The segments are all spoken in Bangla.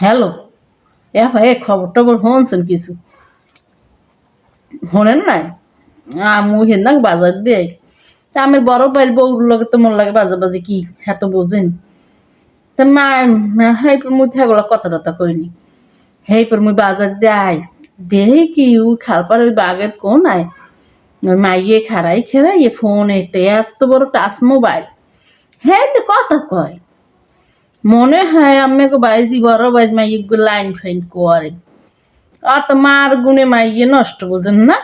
হ্যালো, ভাই খবর টবর শুনছেন কিছু? শোনেন নাই? আমু হেন বাজার দিয়ে তা আমার বড় ভাইয়ের বউর লগে তো মন লাগে বাজাবাজি কি হ্যাঁ তো বোঝেন। তা মা হেইপর মুই থাকলো কথা টথা কইনি। হেইপর মুই বাজার দিয়ে দেই কি ও খালপার ওই বাগের কোন আয় ওই মাইয়ে খারাই খেরাই ফোন এটে এত বড় টাচ মোবাইল। হ্যাঁ তো কথা কয় মনে হয় আমি বাইজি বড় বাইজ মাইয়ে লাইন ফাইন করে অত মার গুণে মাইয়ে নষ্ট বোঝেন না।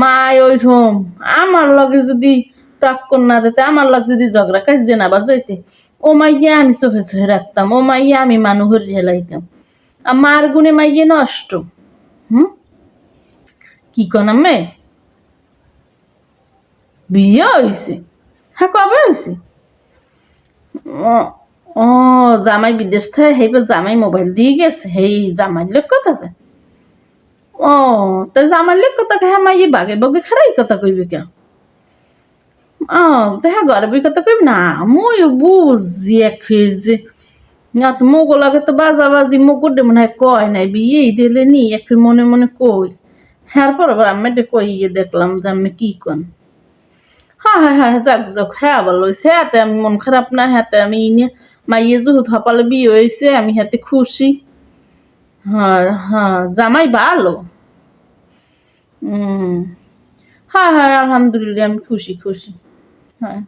মায় ওইরকম আমার লগে যদি টক্কর না দিতে আমার লগে যদি ঝগড়া কাজে না বাজাইতে ও মাইয়া আমি চোখে চোখে রাখতাম ও মাইয়া আমি মানুষের হেলাইতাম আর মার গুণে মাইয়ে নষ্ট। কি কন আমি বিয়ে হয়েছে? হ্যাঁ কবে হয়েছে? ও ও জামাই বিদেশ থেকে সেইবার জামাই মোবাইল দিয়ে গেছে সেই জামাইর লোক কথা কয়। ও তা জামাইর লোক কথা কয় হ্যাঁ মাইয়ে বাগে বাগে খারাই কথা কইবে কেন? ও তা হ্যাঁ গর্বের কথা কইব না মুই বুঝছি এক ফির যে না তো মোগো লাগে তো বাজাবাজি মোগোডে মনে হয় কয় নাই বিয়ে দিলে নি এক ফির মনে মনে কই হ্যাঁ পর আবার আমি কইয়ে দেখলাম যে আমি কি কন। হ্যাঁ হ্যাঁ হ্যাঁ যাক যাক হ্যাঁ আবার লইছে হাতে আমি মন খারাপ না হাতে আমি ইনে মাইয়ে যুহুত হপালে বিয়ে হয়েছে আমি হাতে খুশি। হ্যাঁ হ্যাঁ জামাই ভালো। হ্যাঁ হ্যাঁ আলহামদুলিল্লাহ আমি খুশি খুশি। হ্যাঁ।